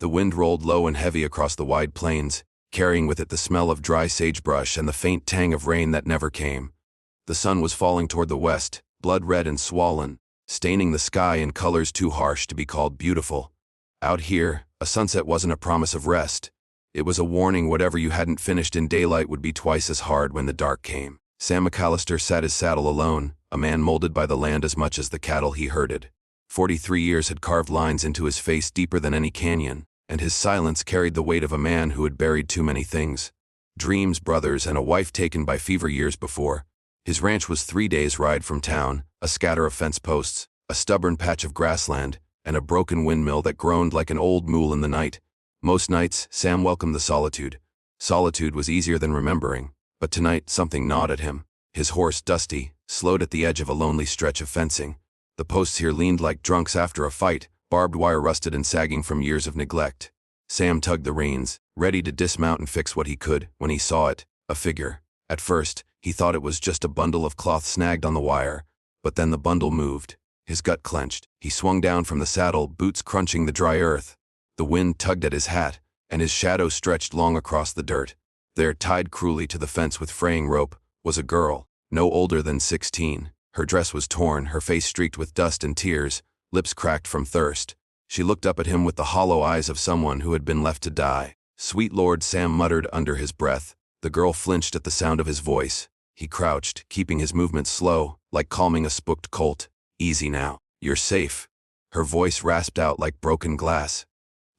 The wind rolled low and heavy across the wide plains, carrying with it the smell of dry sagebrush and the faint tang of rain that never came. The sun was falling toward the west, blood-red and swollen, staining the sky in colors too harsh to be called beautiful. Out here, a sunset wasn't a promise of rest. It was a warning whatever you hadn't finished in daylight would be twice as hard when the dark came. Sam McAllister sat his saddle alone, a man molded by the land as much as the cattle he herded. 43 years had carved lines into his face deeper than any canyon, and his silence carried the weight of a man who had buried too many things. Dreams, brothers, and a wife taken by fever years before. His ranch was 3 days' ride from town, a scatter of fence posts, a stubborn patch of grassland, and a broken windmill that groaned like an old mule in the night. Most nights, Sam welcomed the solitude. Solitude was easier than remembering, but tonight something gnawed at him. His horse, Dusty, slowed at the edge of a lonely stretch of fencing. The posts here leaned like drunks after a fight, barbed wire rusted and sagging from years of neglect. Sam tugged the reins, ready to dismount and fix what he could, when he saw it, a figure. At first, he thought it was just a bundle of cloth snagged on the wire, but then the bundle moved. His gut clenched. He swung down from the saddle, boots crunching the dry earth. The wind tugged at his hat, and his shadow stretched long across the dirt. There, tied cruelly to the fence with fraying rope, was a girl, no older than 16. Her dress was torn, her face streaked with dust and tears, lips cracked from thirst. She looked up at him with the hollow eyes of someone who had been left to die. "Sweet Lord," Sam muttered under his breath. The girl flinched at the sound of his voice. He crouched, keeping his movements slow, like calming a spooked colt. "Easy now. You're safe." Her voice rasped out like broken glass.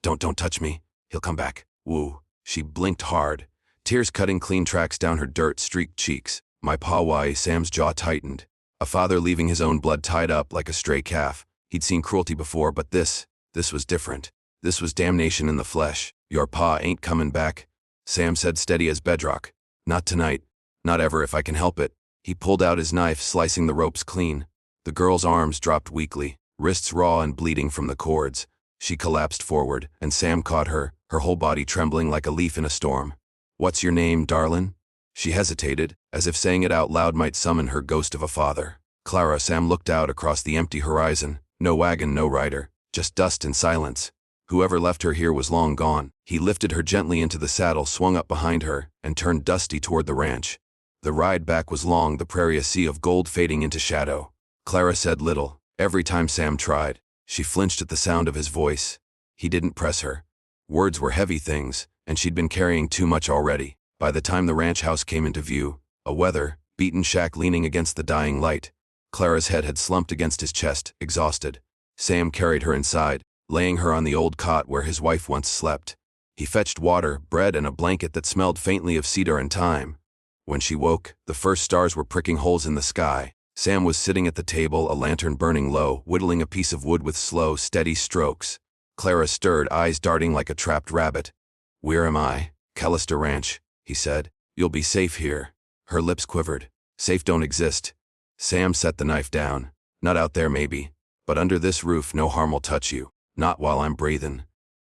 Don't touch me. He'll come back." Woo. She blinked hard, tears cutting clean tracks down her dirt-streaked cheeks. "My pa, why?" Sam's jaw tightened. A father leaving his own blood tied up like a stray calf. He'd seen cruelty before, but this was different. This was damnation in the flesh. "Your pa ain't comin' back," Sam said, steady as bedrock. "Not tonight. Not ever if I can help it." He pulled out his knife, slicing the ropes clean. The girl's arms dropped weakly, wrists raw and bleeding from the cords. She collapsed forward, and Sam caught her, her whole body trembling like a leaf in a storm. "What's your name, darlin'?" She hesitated, as if saying it out loud might summon her ghost of a father. "Clara." Sam looked out across the empty horizon. No wagon, no rider, just dust and silence. Whoever left her here was long gone. He lifted her gently into the saddle, swung up behind her, and turned Dusty toward the ranch. The ride back was long, the prairie a sea of gold fading into shadow. Clara said little. Every time Sam tried, she flinched at the sound of his voice. He didn't press her. Words were heavy things, and she'd been carrying too much already. By the time the ranch house came into view, a weather-beaten shack leaning against the dying light, Clara's head had slumped against his chest, exhausted. Sam carried her inside, laying her on the old cot where his wife once slept. He fetched water, bread, and a blanket that smelled faintly of cedar and thyme. When she woke, the first stars were pricking holes in the sky. Sam was sitting at the table, a lantern burning low, whittling a piece of wood with slow, steady strokes. Clara stirred, eyes darting like a trapped rabbit. "Where am I?" "Callister Ranch," he said. "You'll be safe here." Her lips quivered. "Safe don't exist." Sam set the knife down. "Not out there maybe, but under this roof no harm will touch you. Not while I'm breathin'."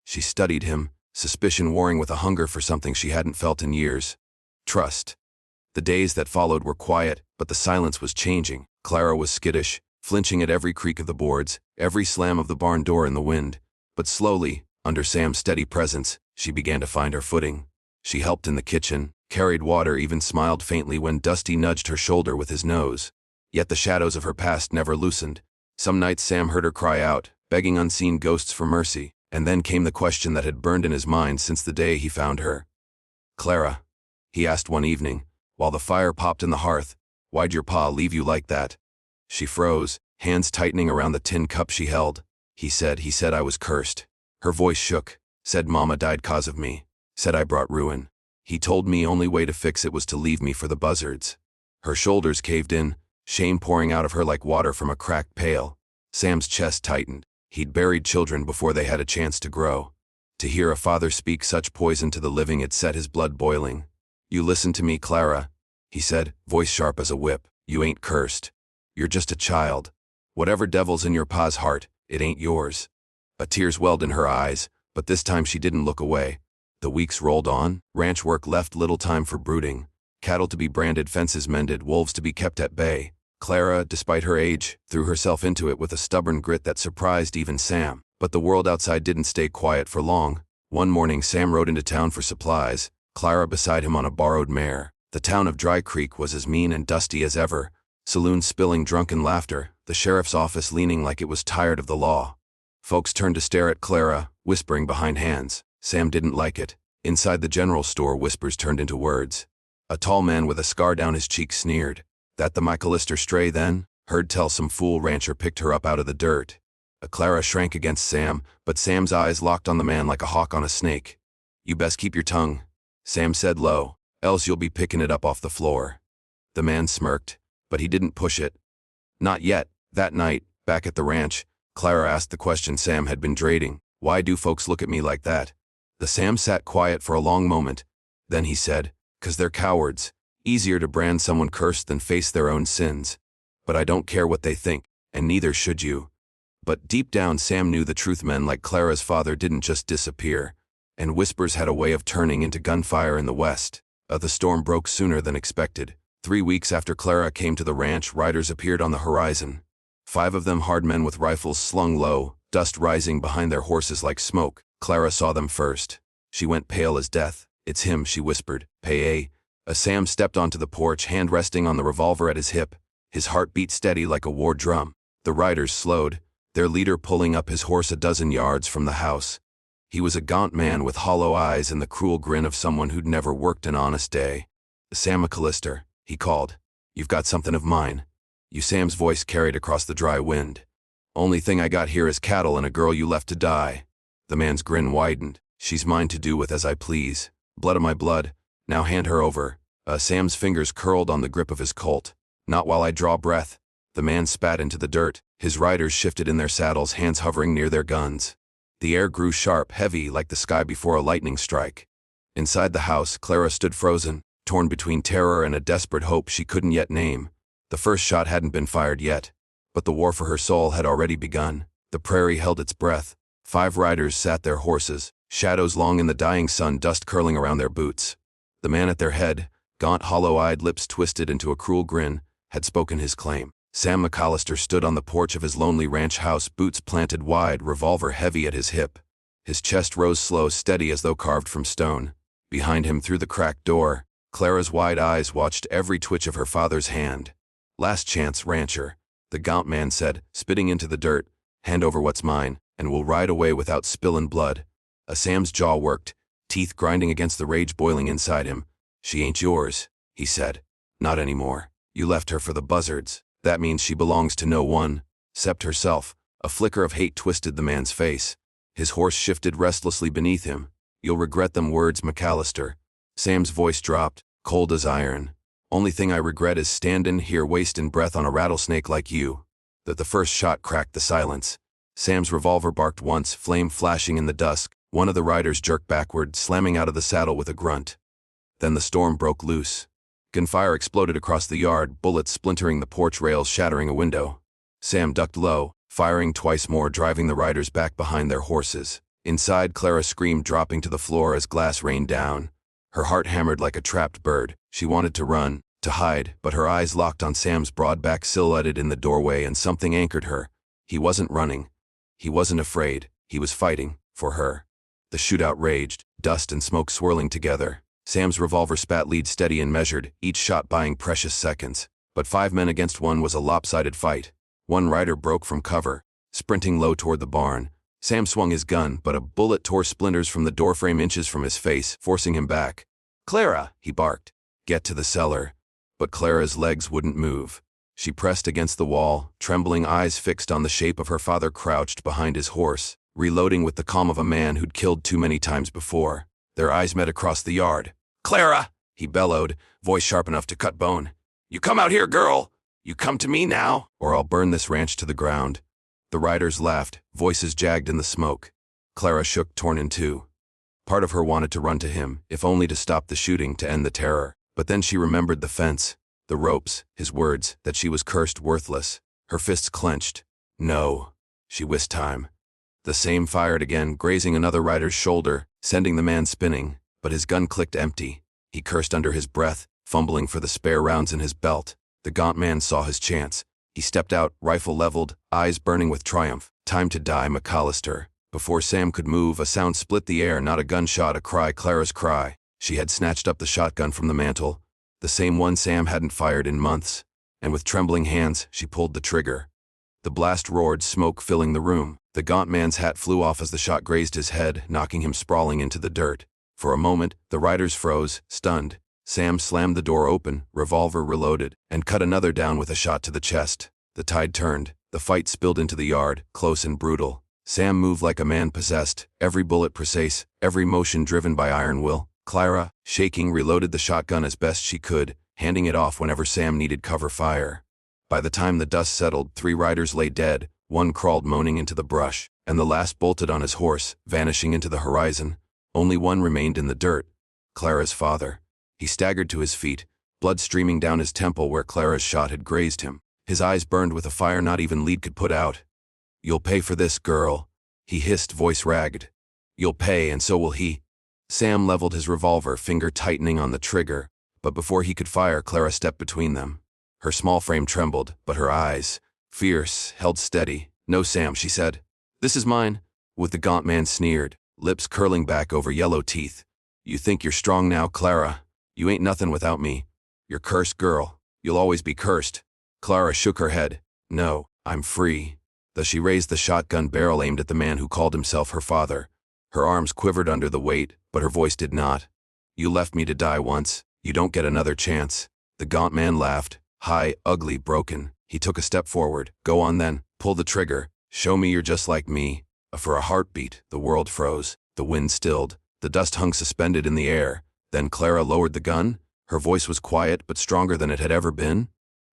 She studied him, suspicion warring with a hunger for something she hadn't felt in years. Trust. The days that followed were quiet, but the silence was changing. Clara was skittish, flinching at every creak of the boards, every slam of the barn door in the wind. But slowly, under Sam's steady presence, she began to find her footing. She helped in the kitchen, carried water, even smiled faintly when Dusty nudged her shoulder with his nose. Yet the shadows of her past never loosened. Some nights Sam heard her cry out, begging unseen ghosts for mercy, and then came the question that had burned in his mind since the day he found her. "Clara," he asked one evening, while the fire popped in the hearth, "why'd your pa leave you like that?" She froze, hands tightening around the tin cup she held. He said I was cursed." Her voice shook. "Said Mama died 'cause of me. Said I brought ruin. He told me only way to fix it was to leave me for the buzzards." Her shoulders caved in, shame pouring out of her like water from a cracked pail. Sam's chest tightened. He'd buried children before they had a chance to grow. To hear a father speak such poison to the living, it set his blood boiling. "You listen to me, Clara," he said, voice sharp as a whip. "You ain't cursed. You're just a child. Whatever devil's in your pa's heart, it ain't yours." A tears welled in her eyes, but this time she didn't look away. The weeks rolled on. Ranch work left little time for brooding. Cattle to be branded, fences mended, wolves to be kept at bay. Clara, despite her age, threw herself into it with a stubborn grit that surprised even Sam. But the world outside didn't stay quiet for long. One morning Sam rode into town for supplies, Clara beside him on a borrowed mare. The town of Dry Creek was as mean and dusty as ever, saloons spilling drunken laughter, the sheriff's office leaning like it was tired of the law. Folks turned to stare at Clara, whispering behind hands. Sam didn't like it. Inside the general store, whispers turned into words. A tall man with a scar down his cheek sneered. "That the McAllister stray then? Heard tell some fool rancher picked her up out of the dirt." Clara shrank against Sam, but Sam's eyes locked on the man like a hawk on a snake. "You best keep your tongue," Sam said low, "else you'll be picking it up off the floor." The man smirked, but he didn't push it. Not yet. That night, back at the ranch, Clara asked the question Sam had been dreading. "Why do folks look at me like that?" The Sam sat quiet for a long moment. Then he said, "'Cause they're cowards. Easier to brand someone cursed than face their own sins. But I don't care what they think, and neither should you." But deep down Sam knew the truth. Men like Clara's father didn't just disappear, and whispers had a way of turning into gunfire in the west. The storm broke sooner than expected. 3 weeks after Clara came to the ranch, riders appeared on the horizon. 5 of them hard men with rifles slung low, dust rising behind their horses like smoke. Clara saw them first. She went pale as death. "It's him," she whispered. "Pay a." Sam stepped onto the porch, hand resting on the revolver at his hip. His heart beat steady like a war drum. The riders slowed, their leader pulling up his horse a dozen yards from the house. He was a gaunt man with hollow eyes and the cruel grin of someone who'd never worked an honest day. "Sam McAllister," he called. "You've got something of mine." "You?" Sam's voice carried across the dry wind. "Only thing I got here is cattle and a girl you left to die." The man's grin widened. "She's mine to do with as I please. Blood of my blood. Now hand her over." Sam's fingers curled on the grip of his Colt. "Not while I draw breath." The man spat into the dirt. His riders shifted in their saddles, hands hovering near their guns. The air grew sharp, heavy, like the sky before a lightning strike. Inside the house, Clara stood frozen, torn between terror and a desperate hope she couldn't yet name. The first shot hadn't been fired yet, but the war for her soul had already begun. The prairie held its breath. 5 riders sat their horses, shadows long in the dying sun, dust curling around their boots. The man at their head, gaunt, hollow-eyed, lips twisted into a cruel grin, had spoken his claim. Sam McAllister stood on the porch of his lonely ranch house, boots planted wide, revolver heavy at his hip. His chest rose slow, steady as though carved from stone. Behind him, through the cracked door, Clara's wide eyes watched every twitch of her father's hand. "Last chance, rancher," the gaunt man said, spitting into the dirt. "Hand over what's mine, and we'll ride away without spillin' blood." Sam's jaw worked, teeth grinding against the rage boiling inside him. "She ain't yours," he said. "Not anymore. You left her for the buzzards. That means she belongs to no one, except herself." A flicker of hate twisted the man's face. His horse shifted restlessly beneath him. "You'll regret them words, McAllister." Sam's voice dropped, cold as iron. "Only thing I regret is standin' here wastin' breath on a rattlesnake like you." The first shot cracked the silence. Sam's revolver barked once, flame flashing in the dusk. One of the riders jerked backward, slamming out of the saddle with a grunt. Then the storm broke loose. Gunfire exploded across the yard, bullets splintering the porch rails, shattering a window. Sam ducked low, firing twice more, driving the riders back behind their horses. Inside, Clara screamed, dropping to the floor as glass rained down. Her heart hammered like a trapped bird. She wanted to run, to hide, but her eyes locked on Sam's broad back silhouetted in the doorway, and something anchored her. He wasn't running. He wasn't afraid. He was fighting for her. The shootout raged, dust and smoke swirling together. Sam's revolver spat lead steady and measured, each shot buying precious seconds. But 5 men against 1 was a lopsided fight. One rider broke from cover, sprinting low toward the barn. Sam swung his gun, but a bullet tore splinters from the doorframe inches from his face, forcing him back. "Clara!" he barked. "Get to the cellar." But Clara's legs wouldn't move. She pressed against the wall, trembling, eyes fixed on the shape of her father crouched behind his horse, reloading with the calm of a man who'd killed too many times before. Their eyes met across the yard. "Clara!" he bellowed, voice sharp enough to cut bone. "You come out here, girl! You come to me now, or I'll burn this ranch to the ground." The riders laughed, voices jagged in the smoke. Clara shook, torn in two. Part of her wanted to run to him, if only to stop the shooting, to end the terror. But then she remembered the fence, the ropes, his words, that she was cursed, worthless. Her fists clenched. "No." She whisked time. The same fired again, grazing another rider's shoulder, sending the man spinning, but his gun clicked empty. He cursed under his breath, fumbling for the spare rounds in his belt. The gaunt man saw his chance. He stepped out, rifle leveled, eyes burning with triumph. "Time to die, McAllister." Before Sam could move, a sound split the air, not a gunshot, a cry, Clara's cry. She had snatched up the shotgun from the mantel, the same one Sam hadn't fired in months, and with trembling hands, she pulled the trigger. The blast roared, smoke filling the room. The gaunt man's hat flew off as the shot grazed his head, knocking him sprawling into the dirt. For a moment, the riders froze, stunned. Sam slammed the door open, revolver reloaded, and cut another down with a shot to the chest. The tide turned. The fight spilled into the yard, close and brutal. Sam moved like a man possessed, every bullet precise, every motion driven by iron will. Clara, shaking, reloaded the shotgun as best she could, handing it off whenever Sam needed cover fire. By the time the dust settled, 3 riders lay dead, one crawled moaning into the brush, and the last bolted on his horse, vanishing into the horizon. Only one remained in the dirt, Clara's father. He staggered to his feet, blood streaming down his temple where Clara's shot had grazed him. His eyes burned with a fire not even lead could put out. "You'll pay for this, girl," he hissed, voice ragged. "You'll pay, and so will he." Sam leveled his revolver, finger tightening on the trigger, but before he could fire, Clara stepped between them. Her small frame trembled, but her eyes, fierce, held steady. "No, Sam," she said. "This is mine," with the gaunt man sneered, lips curling back over yellow teeth. "You think you're strong now, Clara? You ain't nothing without me. You're cursed, girl. You'll always be cursed." Clara shook her head. "No, I'm free." Thus she raised the shotgun barrel aimed at the man who called himself her father. Her arms quivered under the weight, but her voice did not. "You left me to die once. You don't get another chance." The gaunt man laughed, high, ugly, broken. He took a step forward. "Go on then, pull the trigger. Show me you're just like me." For a heartbeat, the world froze. The wind stilled. The dust hung suspended in the air. Then Clara lowered the gun. Her voice was quiet but stronger than it had ever been.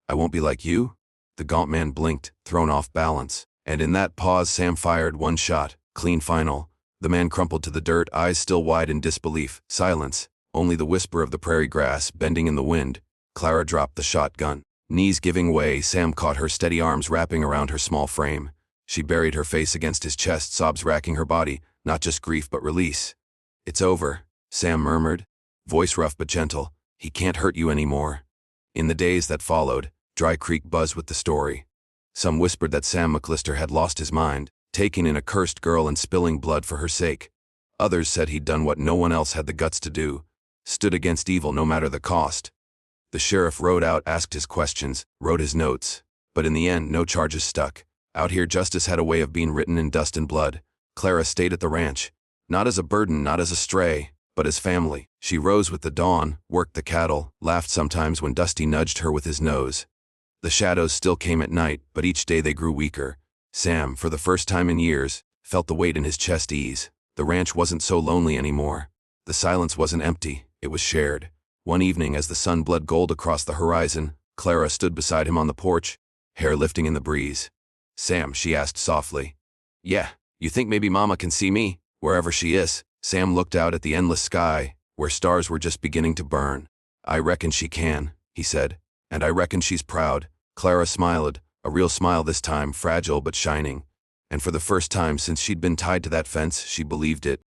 "I won't be like you." The gaunt man blinked, thrown off balance. And in that pause, Sam fired one shot, clean final. The man crumpled to the dirt, eyes still wide in disbelief. Silence. Only the whisper of the prairie grass, bending in the wind. Clara dropped the shotgun. Knees giving way, Sam caught her steady arms wrapping around her small frame. She buried her face against his chest, sobs racking her body, not just grief but release. "It's over," Sam murmured, voice rough but gentle. "He can't hurt you anymore." In the days that followed, Dry Creek buzzed with the story. Some whispered that Sam McAllister had lost his mind, taking in a cursed girl and spilling blood for her sake. Others said he'd done what no one else had the guts to do, stood against evil no matter the cost. The sheriff rode out, asked his questions, wrote his notes. But in the end, no charges stuck. Out here, justice had a way of being written in dust and blood. Clara stayed at the ranch, not as a burden, not as a stray, but as family. She rose with the dawn, worked the cattle, laughed sometimes when Dusty nudged her with his nose. The shadows still came at night, but each day they grew weaker. Sam, for the first time in years, felt the weight in his chest ease. The ranch wasn't so lonely anymore. The silence wasn't empty, it was shared. One evening, as the sun bled gold across the horizon, Clara stood beside him on the porch, hair lifting in the breeze. "Sam," she asked softly. "Yeah, you think maybe Mama can see me, wherever she is?" Sam looked out at the endless sky, where stars were just beginning to burn. "I reckon she can," he said. "And I reckon she's proud." Clara smiled, a real smile this time, fragile but shining. And for the first time since she'd been tied to that fence, she believed it.